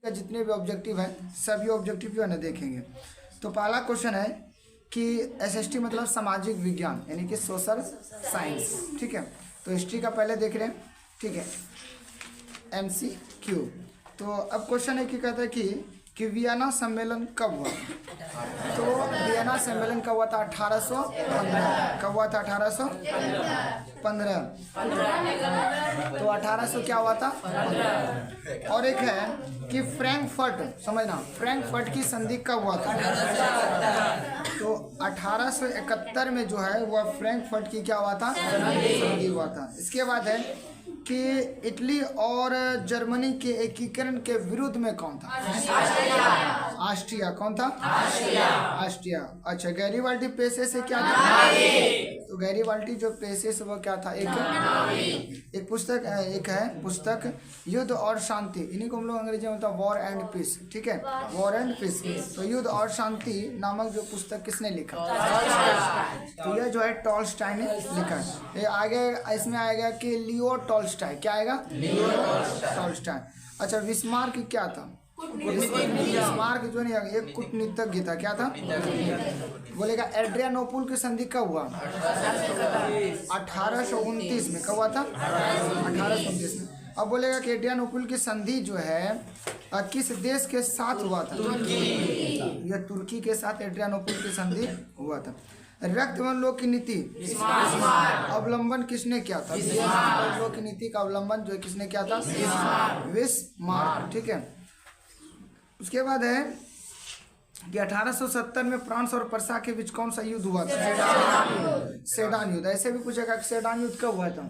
का जितने भी ऑब्जेक्टिव हैं सभी ऑब्जेक्टिव जो है ना देखेंगे। तो पहला क्वेश्चन है कि एसएसटी मतलब सामाजिक विज्ञान यानी कि सोशल साइंस, ठीक है। तो हिस्ट्री का पहले देख रहे हैं, ठीक है, MCQ। तो अब क्वेश्चन है कि कहता है कि वियना सम्मेलन कब हुआ। तो वियना सम्मेलन कब हुआ था? 1815। कब हुआ था? 1815। तो 1800 क्या हुआ था? और एक है कि फ्रैंकफर्ट, समझना, फ्रैंकफर्ट की संधि कब हुआ था? तो 1871 में जो है वह फ्रैंकफर्ट की क्या हुआ था? संधि हुआ था। इसके बाद है कि इटली और जर्मनी के एकीकरण के विरुद्ध में कौन था? ऑस्ट्रिया। कौन था? ऑस्ट्रिया। अच्छा, गैरीबाल्डी पेशे से क्या था? तो गैरीबाल्डी जो पेशे से वो क्या था? एक पुस्तक, एक है पुस्तक युद्ध और शांति, इन्हीं को हम लोग अंग्रेजी में मतलब वॉर एंड पीस, ठीक है, वॉर एंड पीस। तो युद्ध और शांति नामक जो पुस्तक किसने लिखा? तो यह जो है टॉल्स्टाय ने लिखा। ये आगे इसमें आएगा कि लियो टॉल्स्टाय। क्या आएगा? लियो टॉल्स्टाय। अच्छा, बिस्मार्क क्या था? बिस्मार्क जो नहीं, एक कूटनीतिज्ञ था। क्या था? बोलेगा एड्रियानोपुल की संधि कब हुआ? 1829 में। कब हुआ था? 1829 में। अब बोलेगा कि एड्रियानोपुल की संधि जो है किस देश के साथ हुआ था? यह तुर्की के साथ एड्रियानोपुल की संधि हुआ था। रक्त एवं लोक की नीति अवलंबन किसने किया था? लोक की नीति का अवलंबन जो किसने किया था? बिस्मार्क, ठीक है। उसके बाद है कि 1870 में फ्रांस और पर्सा के बीच कौन सा युद्ध हुआ था? सेडान युद्ध। ऐसे भी पूछेगा कि सेडान युद्ध कब हुआ था?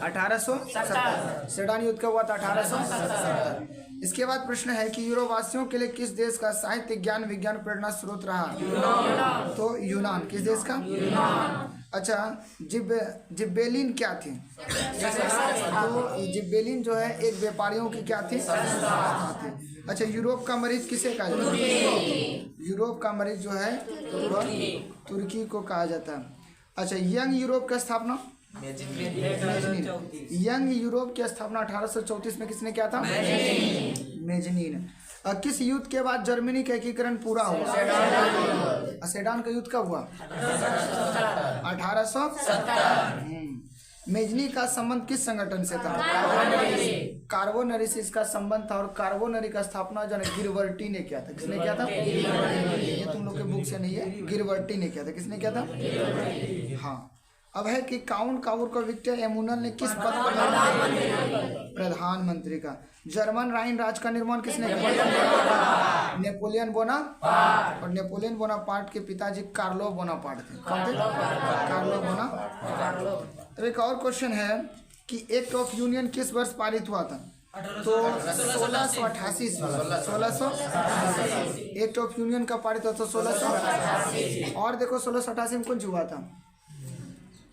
1870। सेडान युद्ध कब हुआ था? 1870। इसके बाद प्रश्न है कि यूरोपवासियों के लिए किस देश का साहित्य, ज्ञान, विज्ञान प्रेरणा स्रोत रहा? तो यूनान। किस देश का? अच्छा, जिब्बेलिन क्या थी? तो जिब्बेलिन जो है एक व्यापारियों की क्या थी? अच्छा, यूरोप का मरीज किसे कहा जाता है? यूरोप का मरीज जो है तुर्की को कहा जाता है। अच्छा, यंग यूरोप की स्थापना? यंग यूरोप की स्थापना 1834 में किसने किया था? मेजनीन। किस युद्ध के बाद जर्मनी का एकीकरण पूरा हुआ? सेडान का युद्ध कब हुआ? 1870। मेजनी का संबंध किस संगठन से था? कार्बोनरी से इसका संबंध था। और कार्बोनरी का स्थापना जो है गिरवर्टी ने किया था। किसने किया था? ये तुम लोग के बुक से नहीं है, गिरवर्टी ने किया था। किसने किया था? हाँ। अब है कि काउंट काउर को विक्टर एमुनल ने किस पद पर? प्रधानमंत्री का। जर्मन राइन राज का निर्माण किसने किया? Napoleon Bonaparte. और नेपोलियन बोनापार्ट के पिताजी कार्लो बोनापार्ट थे। कौन थे? Carlo Bonaparte. एक और क्वेश्चन है कि एक्ट ऑफ यूनियन किस वर्ष पारित हुआ था? तो 1688। 1688 एक्ट ऑफ यूनियन का पारित हुआ था 1688। और देखो 1688 में कुछ हुआ था?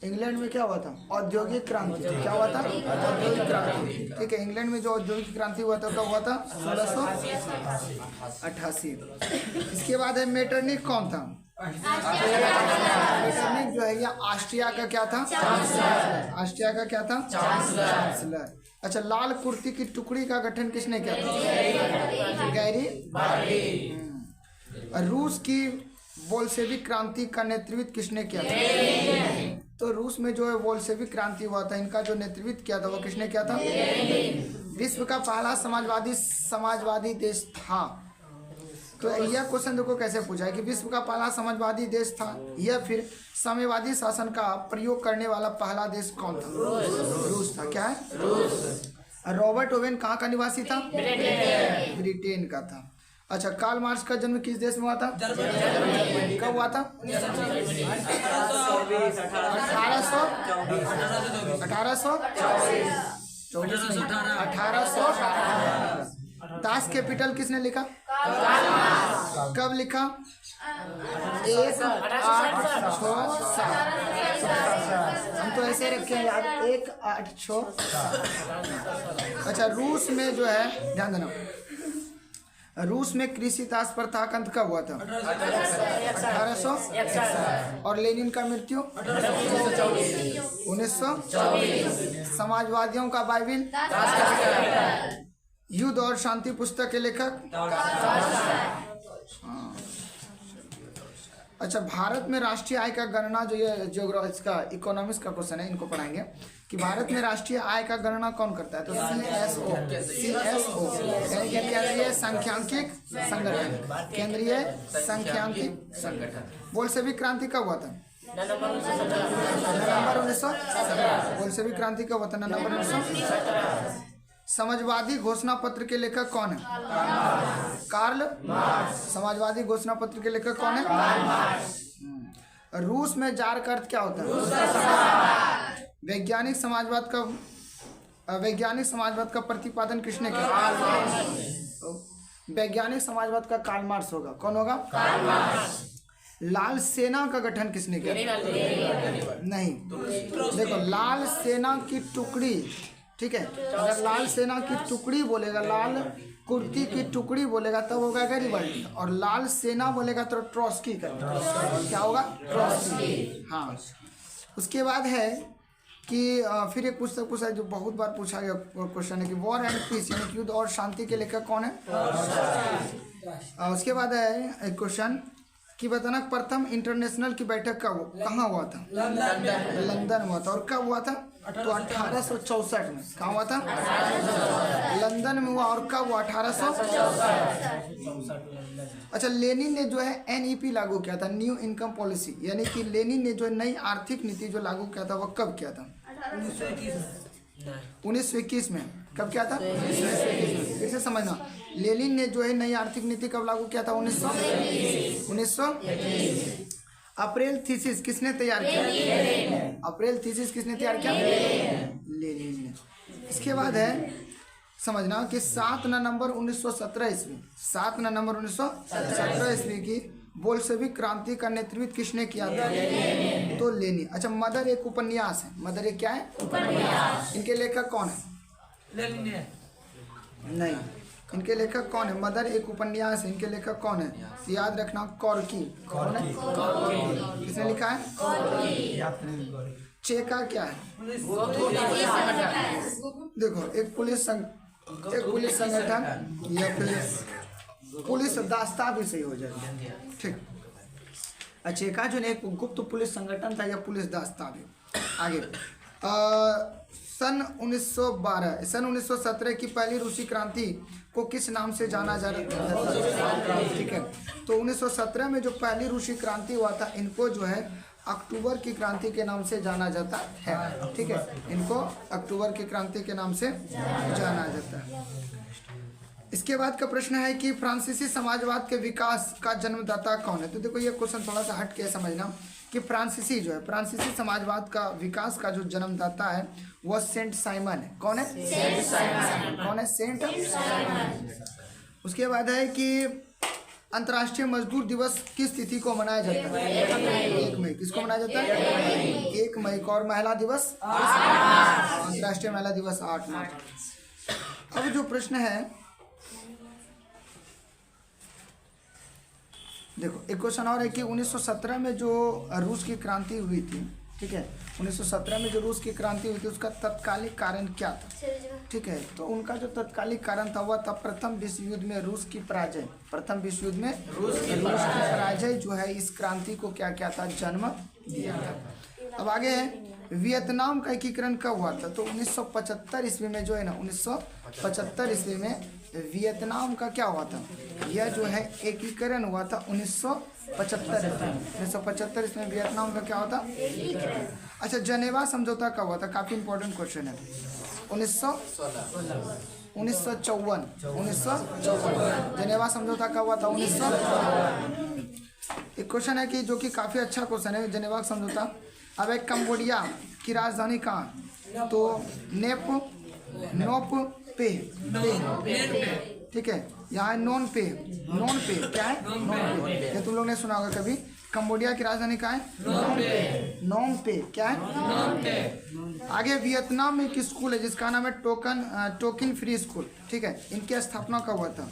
इंग्लैंड में क्या हुआ था? औद्योगिक क्रांति। क्या हुआ था? औद्योगिक क्रांति, ठीक है। इंग्लैंड में जो औद्योगिक क्रांति हुआ था कब हुआ था? 1688। इसके बाद है मेटरनिक कौन था? मेटरनिक जो है यह ऑस्ट्रिया का क्या था? ऑस्ट्रिया का क्या था? चांसलर। अच्छा, लाल कुर्ती की टुकड़ी का गठन किसने किया था? गैरीबाल्डी। रूस की बोल्शेविक क्रांति का नेतृत्व किसने किया था? तो रूस में जो है बोल्शेविक क्रांति हुआ था, इनका जो नेतृत्व किया था वो किसने किया था? विश्व का पहला समाजवादी देश था। तो यह क्वेश्चन देखो कैसे पूछा है कि विश्व का पहला समाजवादी देश था या फिर साम्यवादी शासन का प्रयोग करने वाला पहला देश कौन था? रूस था। क्या है? रूस। रॉबर्ट ओवेन कहाँ का निवासी था? ब्रिटेन का था। अच्छा, कार्ल मार्क्स का जन्म किस देश में हुआ था? कब हुआ था? 1824। दास कैपिटल किसने लिखा? कब लिखा? 1867। हम तो ऐसे रखे हैं यार, 1867। अच्छा, रूस में जो है ध्यान देना, रूस में कृषि दास प्रथा का अंत कब हुआ था? 1800। और लेनिन का मृत्यु 1924। समाजवादियों का बाइबिल युद्ध और शांति पुस्तक के लेखक। हाँ। अच्छा, भारत में राष्ट्रीय आय का गणना, जो ये जियोग्राफी का इकोनॉमिक्स का क्वेश्चन है, इनको पढ़ाएंगे कि भारत में राष्ट्रीय आय का गणना कौन करता है। तो CSO यानी कि केंद्रीय सांख्यिकी संगठन, केंद्रीय सांख्यिकी संगठन। बोल्शेविक क्रांति कब हुआ था? नवंबर 1917। बोल्शेविक क्रांति कब हुआ था? नवंबर 1917। समाजवादी घोषणा पत्र के लेखक कौन है? Karl Marx. समाजवादी घोषणा पत्र के लेखक कौन है? रूस में जार का अर्थ क्या होता है? वैज्ञानिक समाजवाद का प्रतिपादन किसने किया? वैज्ञानिक समाजवाद का कार्ल मार्क्स होगा। कौन होगा? Karl Marx. लाल सेना का गठन किसने किया? नहीं, देखो, लाल सेना की टुकड़ी, ठीक है, अगर लाल सेना की टुकड़ी बोलेगा, लाल कुर्ती की टुकड़ी बोलेगा तब होगा गैरिबाल्डी, और लाल सेना बोलेगा तो ट्रॉट्स्की का। क्या होगा? ट्रॉट्स्की। हाँ। उसके बाद है कि फिर एक पुस्तक पूछा जो बहुत बार पूछा गया क्वेश्चन है कि वॉर एंड पीस यानी कि युद्ध और शांति के लेखक कौन है? उसके बाद है एक क्वेश्चन कि बताना प्रथम इंटरनेशनल की बैठक कहाँ हुआ था? लंदन हुआ था। और कब हुआ था? तो 1864 में। कहाँ हुआ था? लंदन में हुआ। और कब हुआ? 1864। अच्छा, लेनिन ने जो है NEP लागू किया था, न्यू इनकम पॉलिसी, यानी कि लेनिन ने जो नई आर्थिक नीति जो लागू किया था वो कब किया था? 1921 में। कब किया था? 1921 में। फिर से समझना, लेनिन ने जो है नई आर्थिक नीति कब लागू किया था? 1921। अप्रैल थीसिस किसने तैयार किया? अप्रैल थीसिस किसने तैयार किया? लेनिन ने। इसके बाद है समझना कि 7 नवंबर 1917 ईस्वी, 7 नवंबर 1917 ईस्वी की बोल्शेविक क्रांति का नेतृत्व किसने किया था? तो लेनिन। अच्छा, मदर एक उपन्यास है। मदर एक क्या है? उपन्यास। इनके लेखक कौन है? लेनिन है। नहीं, इनके लेखक कौन है? मदर एक उपन्यास है, इनके लेखक कौन है? याद रखना, कौरकी। कौन है? किसने लिखा है? चेका क्या है? देखो, एक पुलिस संगठन या फिर पुलिस दास्ता भी सही हो जाएगा, ठीक। चेका जो एक गुप्त पुलिस संगठन था या पुलिस दास्ता भी। आगे सन 1917 की पहली रूसी क्रांति को किस नाम से जाना जा रहा था? ठीक है, तो 1917 में जो पहली रूसी क्रांति हुआ था, इनको जो है अक्टूबर की क्रांति के नाम से जाना जाता है। ठीक है, इनको अक्टूबर की क्रांति के नाम से जाना जाता है। इसके बाद का प्रश्न है कि फ्रांसीसी समाजवाद के विकास का जन्मदाता कौन है? तो देखो, ये क्वेश्चन थोड़ा सा हट के समझना कि फ्रांसीसी समाजवाद का विकास का जो जन्मदाता है वह सेंट साइमन है। कौन है? Saint Simon. कौन है? Saint Simon. उसके बाद है कि अंतर्राष्ट्रीय मजदूर दिवस किस तिथि को मनाया जाता है? 1 मई। किसको मनाया जाता है? 1 मई को। और महिला दिवस? अंतर्राष्ट्रीय महिला दिवस 8 मार्च। अब जो प्रश्न है, देखो, एक क्वेश्चन और है कि 1917 में जो रूस की क्रांति हुई थी, ठीक है, 1917 में जो रूस की क्रांति हुई थी उसका तत्कालिक कारण क्या था? ठीक है, तो उनका जो तत्कालिक कारण था वह था प्रथम विश्व युद्ध में रूस की पराजय। प्रथम विश्व युद्ध में रूस की पराजय जो है इस क्रांति को क्या क्या था? जन्म दिया था। अब आगे है वियतनाम का एकीकरण कब हुआ था? तो 1975 ईस्वी में जो है ना, 1975 ईस्वी में वियतनाम का क्या हुआ था? यह जो है एकीकरण हुआ था 1975 ईस्वी में वियतनाम का क्या होता? अच्छा, जेनेवा समझौता कब हुआ था? काफी इंपॉर्टेंट क्वेश्चन है। 1954 जेनेवा समझौता कब हुआ था? 1954। एक क्वेश्चन है कि जो कि काफी अच्छा क्वेश्चन है, जेनेवा समझौता। अब एक कंबोडिया की राजधानी कहाँ? तो नोप पे, ठीक है, यहाँ नॉन पे क्या है? नॉन पे। ये तुम लोग ने सुना होगा कभी। कंबोडिया की राजधानी कहाँ है? नोम पे क्या है? आगे वियतनाम में एक स्कूल है जिसका नाम है टोकिन फ्री स्कूल, ठीक है, इनकी स्थापना कब हुआ था?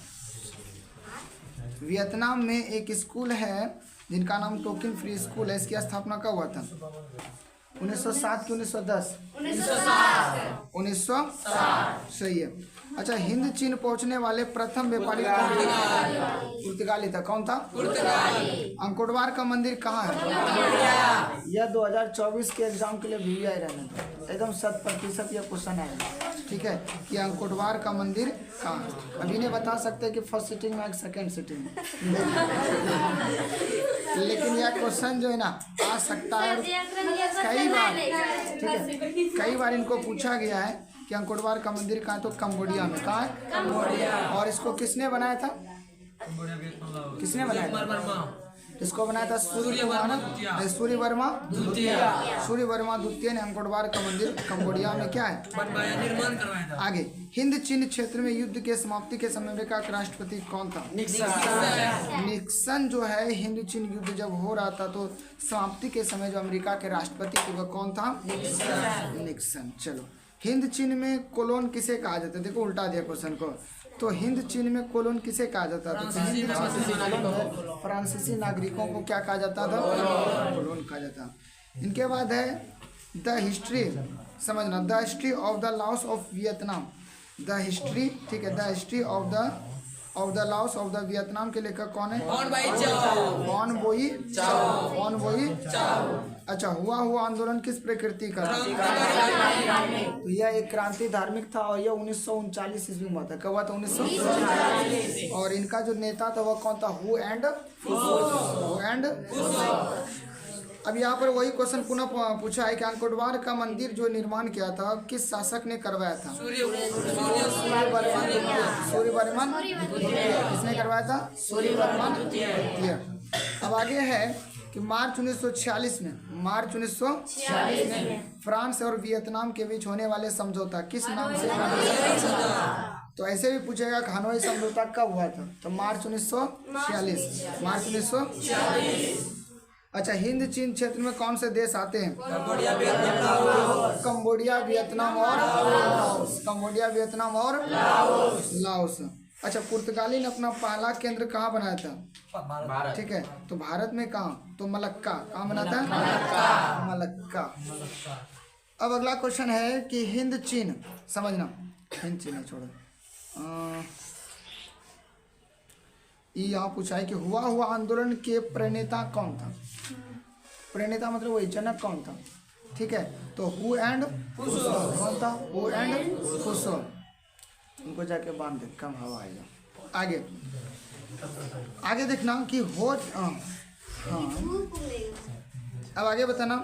वियतनाम में एक स्कूल है जिनका नाम टोकिन फ्री स्कूल है, इसकी स्थापना कब हुआ था? 1907 की 1910? 1907 सही है। अच्छा, हिंद चीन पहुंचने वाले प्रथम व्यापारी पुर्तगाली था। कौन था? अंकोटवार का मंदिर कहाँ है? यह 2024 के एग्जाम के लिए भी आई रहने था, एकदम 100% यह क्वेश्चन आएगा। ठीक है, कि अंकोटवार का मंदिर कहाँ है। अभी नहीं बता सकते कि फर्स्ट सिटिंग में सेकंड सिटिंग में लेकिन यह क्वेश्चन जो है ना आ सकता है कई बार। ठीक है, कई बार इनको पूछा गया है कि अंकोटवार का मंदिर कहाँ है, तो कंबोडिया में। कहाँ है? कंबोडिया। और इसको किसने बनाया था? किसने बनाया था? इसको बनाया था सूर्य वर्मा द्वितीय ने अंकोटवार का मंदिर कंबोडिया में क्या है निर्माण करवाया था। आगे, हिंद चीन क्षेत्र में युद्ध के समाप्ति के समय अमेरिका का राष्ट्रपति कौन था? निक्सन जो है, हिंद चीन युद्ध जब हो रहा था तो समाप्ति के समय जो अमेरिका के राष्ट्रपति थे वह कौन था? निक्सन। चलो, हिंद चीन में कोलोन किसे कहा जाता है? देखो उल्टा दिया क्वेश्चन को। तो हिंद चीन में कोलोन किसे कहा जाता था? तो हिंद चीन फ्रांसीसी नागरिकों को क्या कहा जाता था? कोलोन कहा जाता। इनके बाद है द हिस्ट्री, समझना, the history of the loss of Vietnam. The history, ठीक है, the history of the loss of the Vietnam के लेखक कौन है? बॉन बोई चाओ। अच्छा, हुआ आंदोलन किस प्रकृति का था? तो यह एक क्रांति धार्मिक था और यह 1939 ईस्वी में था। कब हुआ था? 1939। और इनका जो नेता था वह कौन था? हु एंड अब यहाँ पर वही क्वेश्चन पुनः पूछा है कि अंकोटवार का मंदिर जो निर्माण किया था किस शासक ने करवाया था? सूर्यवर्मन। किसने करवाया था? सूर्यवर्मन द्वितीय। अब आगे है कि मार्च 1946 में फ्रांस और वियतनाम के बीच होने वाले समझौता किस नाम से? तो ऐसे भी पूछेगा हनोई समझौता कब हुआ था? तो मार्च 1946। अच्छा, हिंद चीन क्षेत्र में कौन से देश आते हैं? कंबोडिया, वियतनाम और लाओस। अच्छा, पुर्तगाली ने अपना पहला केंद्र कहाँ बनाया था? भारत। ठीक है, तो भारत में कहाँ? तो मलक्का। कहाँ बना था? मलक्का। अब अगला क्वेश्चन है कि हिंद चीन, समझना, हिंद चीन छोड़ो, यहाँ पूछा है कि हुआ आंदोलन के प्रणेता कौन था? प्रणेता मतलब वही जनक कौन था? ठीक है, तो हु एंड कौन था? हु एंड फुसो। उनको जाके बांध दे, कम हवा आएगा। आगे देखना कि अब आगे बताना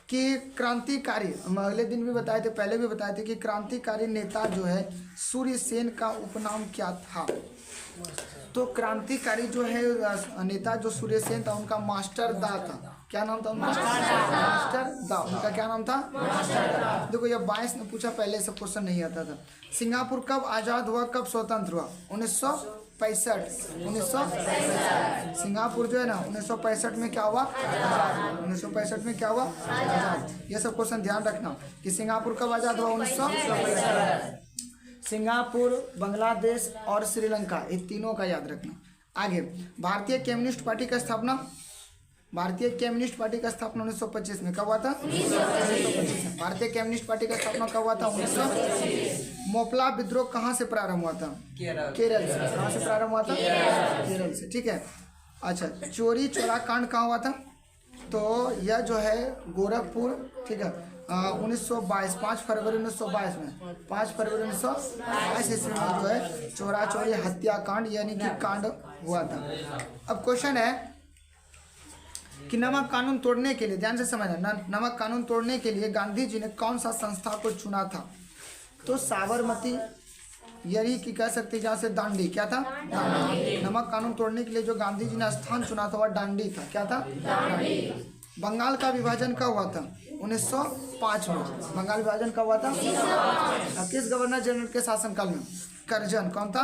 कि क्रांतिकारी, हम अगले दिन भी बताए थे, पहले भी बताए थे कि क्रांतिकारी नेता जो है सूर्यसेन का उपनाम क्या था? तो क्रांतिकारी जो है नेता जो सूर्यसेन था उनका मास्टर दा था। क्या नाम था उनका? मास्टर दा। उनका क्या नाम था? मास्टर दा। देखो, ये 22 ने पूछा, पहले सब क्वेश्चन नहीं आता था। सिंगापुर कब आज़ाद हुआ, कब स्वतंत्र हुआ? 1965। सिंगापुर जो है ना 1965 में क्या हुआ? 1965 में क्या हुआ? आज़ाद। ये सब क्वेश्चन ध्यान रखना कि सिंगापुर कब आज़ाद हुआ? 1965। सिंगापुर, बांग्लादेश और श्रीलंका, ये तीनों का याद रखना। आगे, भारतीय कम्युनिस्ट पार्टी का स्थापना 1925 में कब हुआ था? 1925। भारतीय कम्युनिस्ट पार्टी का स्थापना कब हुआ था? 1925। मोपला विद्रोह कहाँ से प्रारंभ हुआ था? केरल से। कहाँ से प्रारंभ हुआ था? केरल से। ठीक है। अच्छा, चोरी चोरा कांड कहाँ हुआ था? तो यह जो है गोरखपुर, ठीक है, 1922, 5 फरवरी 1922 में, 5 फरवरी 1922 ईस्वी में जो है चोरा चोरी हत्याकांड यानी कि कांड हुआ था। अब क्वेश्चन है कि नमक कानून तोड़ने के लिए, ध्यान से समझना, नमक कानून तोड़ने के लिए गांधी जी ने कौन सा संस्था को चुना था? तो साबरमती, यही कि कह सकते जहाँ से दांडी, क्या था? दांडी। नमक कानून तोड़ने के लिए जो गांधी जी ने स्थान चुना था वह दांडी था। क्या था? दांडी। बंगाल का विभाजन कब हुआ था? 1905 में। बंगाल विभाजन कब हुआ था? किस गवर्नर जनरल के शासनकाल में? करजन। कौन था?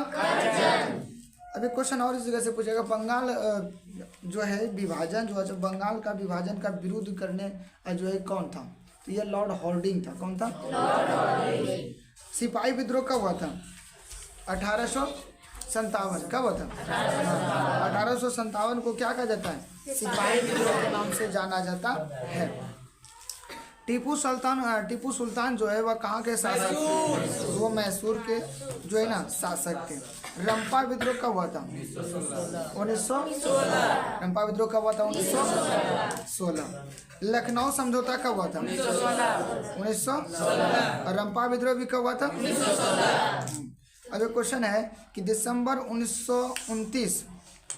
अभी क्वेश्चन और इस जगह से पूछेगा, बंगाल जो है विभाजन जो है, बंगाल का विभाजन का विरोध करने जो है कौन था? तो ये लॉर्ड हॉर्डिंग था। कौन था? सिपाही विद्रोह कब हुआ था? 1857। कब हुआ था? 1857 को क्या कहा जाता है? सिपाही विद्रोह के नाम से जाना जाता है। टीपू सुल्तान जो है वह कहाँ के शासक थे? वो मैसूर के जो है ना शासक थे। रंपा विद्रोह कब हुआ था? 1916। रंपा विद्रोह कब हुआ था? 1916। लखनऊ समझौता कब हुआ था? 1916। और रंपा विद्रोह भी कब हुआ था? 1916। अब एक क्वेश्चन है कि दिसंबर 1929,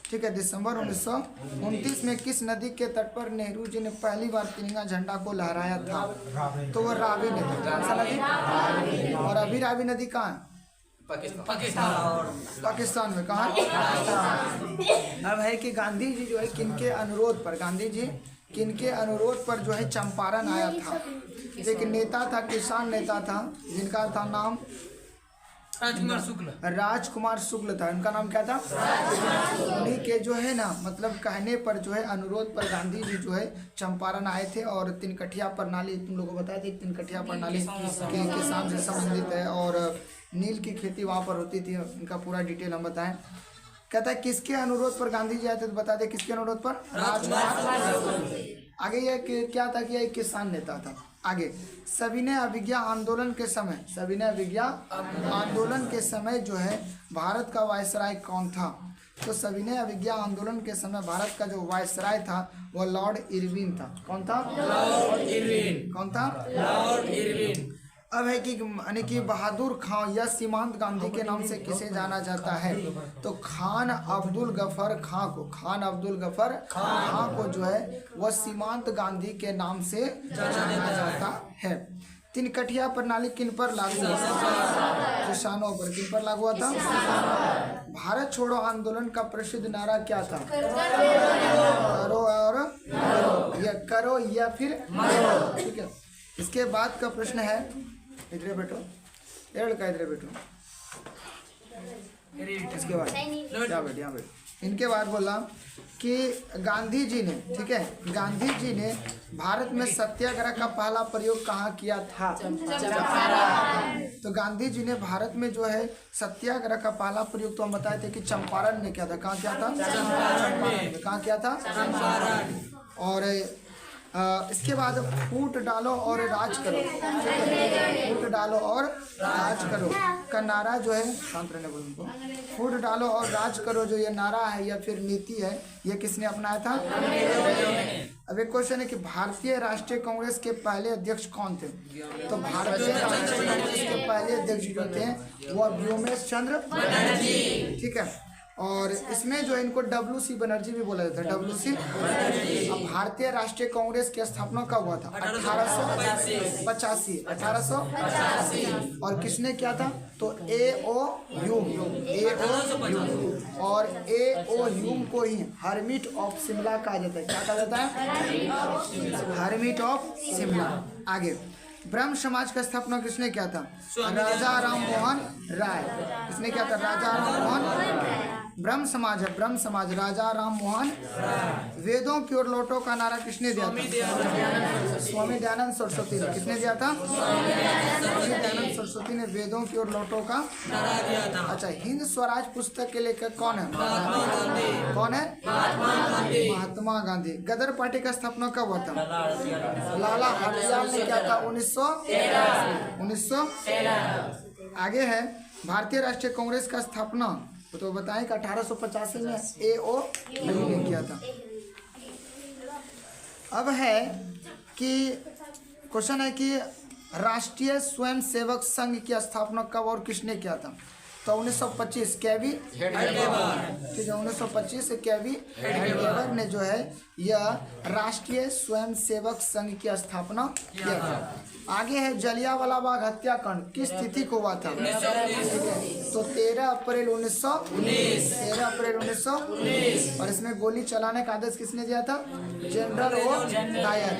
ठीक है, दिसंबर 1929 में किस नदी के तट पर नेहरू जी ने पहली बार तिरंगा झंडा को लहराया था? तो वो रावी नदी। कौन सा नदी? और अभी रावी नदी कहाँ है? पाकिस्तान में। कहाँ? अब है कि गांधी जी जो है किनके अनुरोध पर जो है चंपारण आया था? एक नेता था, किसान नेता था, जिनका था नाम राजकुमार शुक्ल था। उनका नाम क्या था? उन्हीं के जो है ना मतलब कहने पर जो है अनुरोध पर गांधी जी जो है चंपारण आए थे। और तिनकठिया प्रणाली तुम लोगों को बताया था, तिनकठिया प्रणाली के किसान से संबंधित है और नील की खेती वहाँ पर होती थी। इनका पूरा डिटेल हम बताएं। कहता है किसके अनुरोध पर गांधी जी आए थे? तो बता दे किसके अनुरोध पर? राजकुमार। आगे ये क्या था कि एक किसान नेता था। आगे सविनय अवज्ञा आंदोलन के समय जो है भारत का वायसराय कौन था? तो सविनय अवज्ञा आंदोलन के समय भारत का जो वायसराय था वह लॉर्ड इरविन था। कौन था? कौन था? Lord Irwin. अब है कि यानी कि बहादुर खां या सीमांत गांधी के नाम से किसे जाना जाता है? तो खान अब्दुल गफर खां को जो है वह सीमांत गांधी के नाम से जाना जाता है। तिनकठिया प्रणाली किन पर लागू हुआ था? किसानों पर। किन पर लागू हुआ था? भारत छोड़ो आंदोलन का प्रसिद्ध नारा क्या था? करो या फिर मरो। ठीक है, इसके बाद का प्रश्न है, इधर बैठो, इधर बैठो। इसके बाद यहाँ बैठ। इनके बाद बोला कि गांधी जी ने, ठीक है, गांधी जी ने भारत में सत्याग्रह का पहला प्रयोग कहाँ किया था? तो गांधी जी ने भारत में जो है सत्याग्रह का पहला प्रयोग तो हम बताए थे कि चंपारण में किया था। कहाँ किया था? चंपारण में। कहाँ किया था? और इसके बाद फूट डालो और राज करो, फूट डालो और राज करो का नारा जो है, शांत रहने बोलो उनको, फूट डालो और राज करो जो ये नारा है या फिर नीति है, ये किसने अपनाया था? अब एक क्वेश्चन है कि भारतीय राष्ट्रीय कांग्रेस के पहले अध्यक्ष कौन थे? तो भारतीय राष्ट्रीय कांग्रेस के पहले अध्यक्ष जो थे वो व्योमेश चंद्र बनर्जी। ठीक है, और इसमें जो इनको WC बनर्जी भी बोला जाता है, WC। अब भारतीय राष्ट्रीय कांग्रेस की स्थापना कब हुआ था? 1885। और किसने किया था? तो A.O. ह्यूम। और A.O. ह्यूम को ही हर्मिट ऑफ शिमला कहा जाता है। क्या कहा जाता है? Hermit of Shimla. आगे ब्रह्म समाज का स्थापना किसने किया था? राजा राम मोहन राय। किसने किया था? राजा राम मोहन राय। ब्रह्म समाज है, ब्रह्म समाज, राजा राम मोहन। वेदों की ओर लौटो का नारा किसने दिया था? स्वामी दयानंद सरस्वती ने। किसने दिया था? स्वामी दयानंद सरस्वती ने वेदों की ओर लौटो का नारा दिया था। अच्छा, हिंद स्वराज पुस्तक के लेखक कौन है? कौन है? महात्मा गांधी। गदर पार्टी का स्थापना कब हुआ था? लाला हरदयाल ने किया था 1913। आगे है भारतीय राष्ट्रीय कांग्रेस का स्थापना तो बताएं कि 1885 में A.O. ह्यूम ने किया था। अब है कि क्वेश्चन है कि राष्ट्रीय स्वयंसेवक संघ की स्थापना कब और किसने किया था? तो 1925 केवी हेडगेवर। ठीक है, 1925 से केवी हेडगेवर ने जो है यह राष्ट्रीय स्वयंसेवक संघ की स्थापना किया था। आगे है जलियांवाला बाग हत्याकांड किस तिथि को हुआ था? ठीक है, तो 13 अप्रैल 1919। और इसमें गोली चलाने का आदेश किसने दिया था? General O Dyer.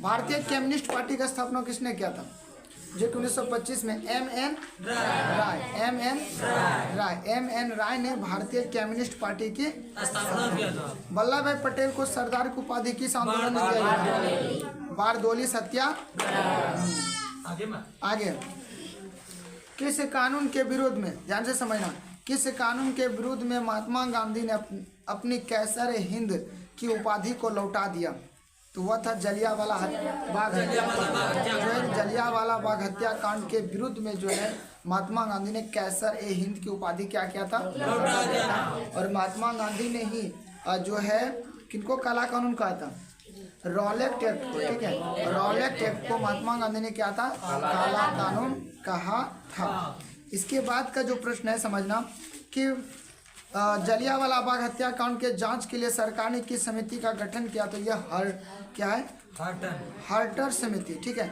भारतीय कम्युनिस्ट पार्टी का स्थापना किसने किया था? जो कि 1925 में M.N. राय ने भारतीय कम्युनिस्ट पार्टी की स्थापना किया था। वल्लभ भाई पटेल को सरदार की उपाधि किस आंदोलन में दिया गया? बारदोली सत्याग्रह। आगे किस कानून के विरोध में, ध्यान से समझना, किस कानून के विरोध में महात्मा गांधी ने अपनी कैसर हिंद की उपाधि को लौटा दिया? तो वह था जलियांवाला बाग जलियांवाला बाग हत्याकांड के विरुद्ध में जो है महात्मा गांधी ने कैसर ए हिंद की उपाधि क्या किया था, और महात्मा गांधी ने ही जो है किनको काला कानून कहा था, रॉलेट एक्ट को, ठीक है, रॉलेट एक्ट को महात्मा गांधी ने क्या था, काला कानून कहा था। इसके बाद का जो प्रश्न है समझना कि जलियांवाला बाग हत्याकांड के जांच के लिए सरकार ने किस समिति का गठन किया, तो यह क्या है, हर्टर समिति, ठीक है,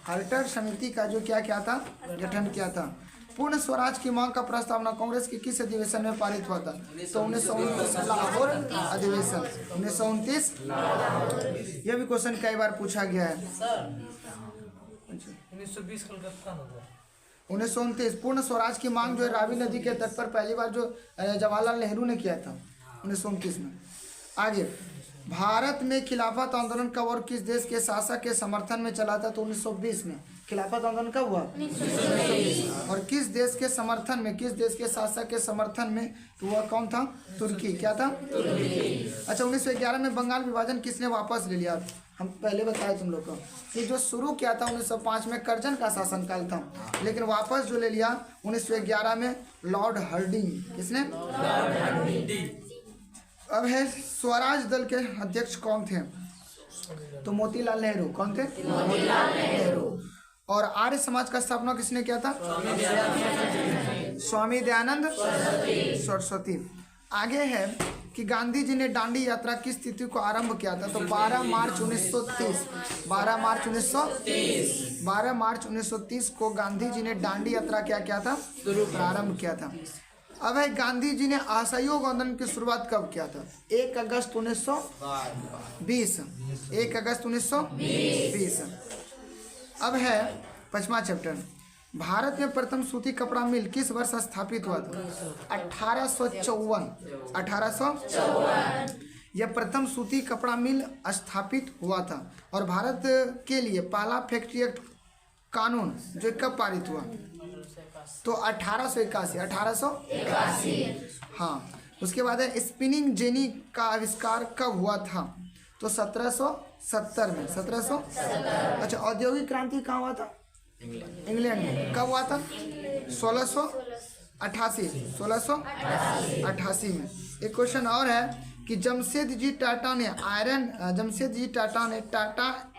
हर्टर समिति का जो क्या था, गठन किया था। पूर्ण स्वराज की मांग का प्रस्तावना कांग्रेस के किस अधिवेशन में पारित हुआ था, तो 1929 लाहौर अधिवेशन, 1929। यह भी क्वेश्चन कई बार पूछा गया है। 1920 कलकत्ता 1929 पूर्ण स्वराज की मांग जो है रावी नदी के तट पर पहली बार जो जवाहरलाल नेहरू ने किया था 1929 में। आगे, भारत में खिलाफत आंदोलन कब और किस देश के शासक के समर्थन में चला था, तो 1920 में। खिलाफत आंदोलन कब हुआ, 1920। और किस देश के समर्थन में, किस देश के शासक के समर्थन में, तो वह कौन था, तुर्की। क्या था, तुर्की। अच्छा, 1911 में बंगाल विभाजन किसने वापस ले लिया, हम पहले बताए तुम लोग को, ये जो शुरू किया था 1905 में कर्जन का शासनकाल था, लेकिन वापस जो ले लिया 1911 में लॉर्ड हार्डिंग। किसने, लॉर्ड हार्डिंग। अब है स्वराज दल के अध्यक्ष कौन थे, तो मोतीलाल नेहरू। कौन थे, मोतीलाल नेहरू। और आर्य समाज का स्थापना किसने किया था, स्वामी दयानंद सरस्वती। आगे है कि गांधी जी ने दांडी यात्रा किस तिथि को आरंभ किया था, तो 12 मार्च 1930। 12 मार्च 1930 को गांधी जी ने दांडी यात्रा क्या किया था, प्रारंभ किया था। अब है गांधी जी ने असहयोग आंदोलन की शुरुआत कब किया था, 1 अगस्त 1920। 1 अगस्त 1920। अब है 5वां चैप्टर, भारत में प्रथम सूती कपड़ा मिल किस वर्ष स्थापित हुआ था, 1854। 1854 यह प्रथम सूती कपड़ा मिल स्थापित हुआ था। और भारत के लिए पहला फैक्ट्री एक्ट कानून जो कब पारित हुआ, तो 1881। 1881। हाँ, उसके बाद है स्पिनिंग जेनी का आविष्कार कब हुआ था, तो 1770 में। 1770। अच्छा, औद्योगिक क्रांति कहाँ हुआ था, इंग्लैंड में। कब हुआ था, 1688 में। एक क्वेश्चन और है कि जमशेदजी टाटा ने Tata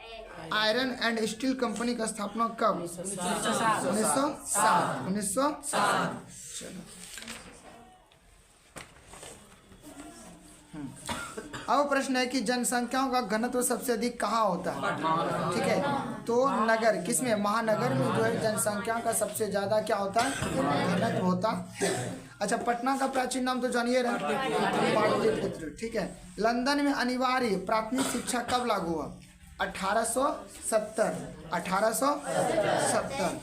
iron and steel company का स्थापना कब, 1907। चलो, अब प्रश्न है कि जनसंख्याओं का घनत्व सबसे अधिक कहाँ होता है, ठीक है, तो नगर। किसमें, महानगर में जो है जनसंख्या का सबसे ज्यादा क्या होता है, घनत्व होता है। अच्छा, पटना का प्राचीन नाम तो जानिए रहे, पाटलिपुत्र, ठीक है। लंदन में अनिवार्य प्राथमिक शिक्षा कब लागू हुआ, 1870। 1870।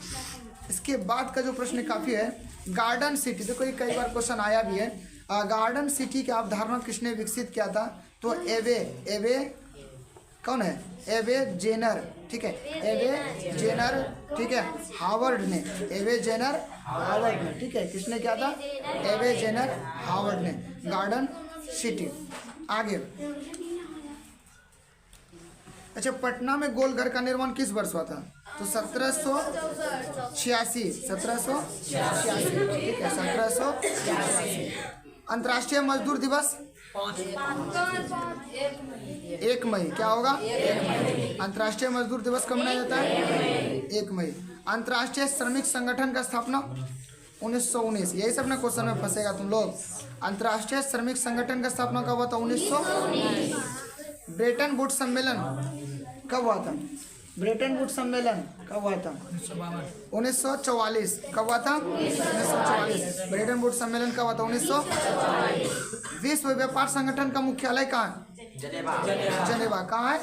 इसके बाद का जो प्रश्न काफी है, गार्डन सिटी, देखो ये कई बार क्वेश्चन आया भी है। गार्डन सिटी की अवधारणा किसने विकसित किया था, तो एवे कौन है, एवे जेनर, ठीक है, एवे जेनर, ठीक है, हार्वर्ड ने, एवे जेनर हार्वर्ड ने, ठीक है, किसने किया था, एवे जेनर हार्वर्ड ने, गार्डन सिटी। आगे, अच्छा, पटना में गोलघर का निर्माण किस वर्ष हुआ था, तो 1786। 1786, ठीक है, 1786। अंतर्राष्ट्रीय मजदूर दिवस 1 मई। क्या होगा, 1 मई। अंतर्राष्ट्रीय मजदूर दिवस कब मनाया जाता है, 1 मई। अंतर्राष्ट्रीय श्रमिक संगठन का स्थापना 1919। यही सब ना क्वेश्चन में फंसेगा तुम लोग। अंतर्राष्ट्रीय श्रमिक संगठन का स्थापना कब हुआ था, 1919। ब्रेटन वुड्स सम्मेलन कब हुआ था, ब्रेटन वुड्स सम्मेलन कब हुआ था, 1944। कब हुआ था, 1944। ब्रेटन वुड्स सम्मेलन कब हुआ था, 1944। विश्व व्यापार संगठन का मुख्यालय कहाँ है, जनेवा। कहाँ है,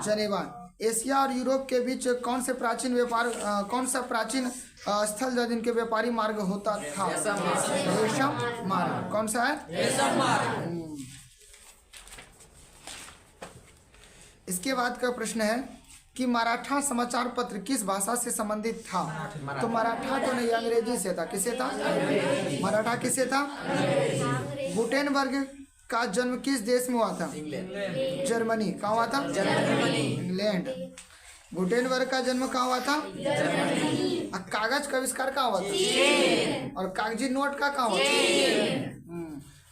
जनेवा। एशिया और यूरोप के बीच कौन सा प्राचीन स्थल था जिनके व्यापारी मार्ग होता था, रेशम मार्ग। कौन सा है, रेशम मार्ग। इसके बाद का प्रश्न है कि मराठा समाचार पत्र किस भाषा से संबंधित था, तो मराठा तो नहीं, अंग्रेजी से था। किसे था, मराठा किसे था, गुटेनबर्ग का जन्म किस देश में हुआ था? जर्मनी। कहाँ हुआ था? इंग्लैंड। गुटेनबर्ग का जन्म कहाँ हुआ था? कागज का आविष्कार कहाँ हुआ था? और कागजी नोट का कहाँ हुआ था?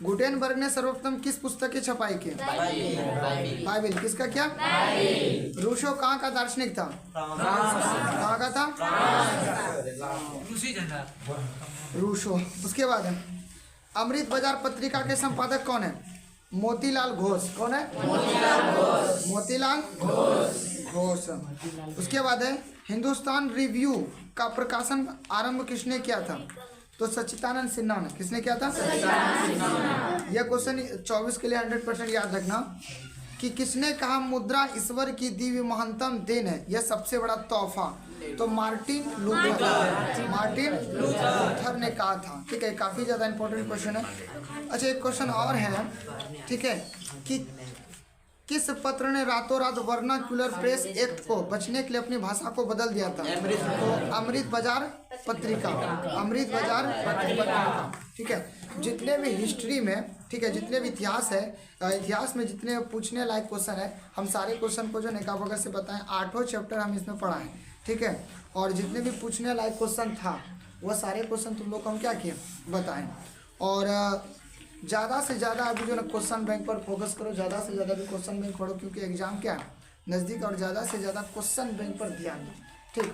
गुटेनबर्ग ने सर्वप्रथम किस पुस्तक की छपाई की? बाइबिल। किसका क्या? रूसो कहाँ का दार्शनिक था? कहाँ का था? रूसो। उसके बाद अमृत बाजार पत्रिका के संपादक कौन है? मोतीलाल घोष। कौन है? मोतीलाल घोष। उसके बाद है हिंदुस्तान रिव्यू का प्रकाशन आरंभ किसने किया था? तो सच्चिदानंद सिन्हा ने। किसने किया था? यह क्वेश्चन 24 के लिए 100% याद रखना कि किसने कहा मुद्रा ईश्वर की दिव्य महंतम देन है, यह सबसे बड़ा तोहफा? तो मार्टिन लूथर ने कहा था। ठीक है, काफ़ी ज़्यादा इंपॉर्टेंट क्वेश्चन है। अच्छा, एक क्वेश्चन और है, ठीक है, कि किस पत्र ने रातों रात वर्नाक्युलर प्रेस एक्ट को बचने के लिए अपनी भाषा को बदल दिया था? तो अमृत बाजार पत्रिका। अमृत बाजार पत्रिका। ठीक है, जितने भी हिस्ट्री में, ठीक है, जितने भी इतिहास है, इतिहास में जितने पूछने लायक क्वेश्चन है, हम सारे क्वेश्चन को जो नेकाबगत से बताएं। 8वां चैप्टर हम इसमें पढ़ा है। ठीक है, और जितने भी पूछने लायक क्वेश्चन था वह सारे क्वेश्चन तुम लोग को हम क्या किए? बताएं। और ज़्यादा से ज़्यादा अभी जो ना क्वेश्चन बैंक पर फोकस करो, ज़्यादा से ज़्यादा भी क्वेश्चन बैंक पढ़ो, क्योंकि एग्जाम क्या है नज़दीक, और ज़्यादा से ज़्यादा क्वेश्चन बैंक पर ध्यान दो। ठीक।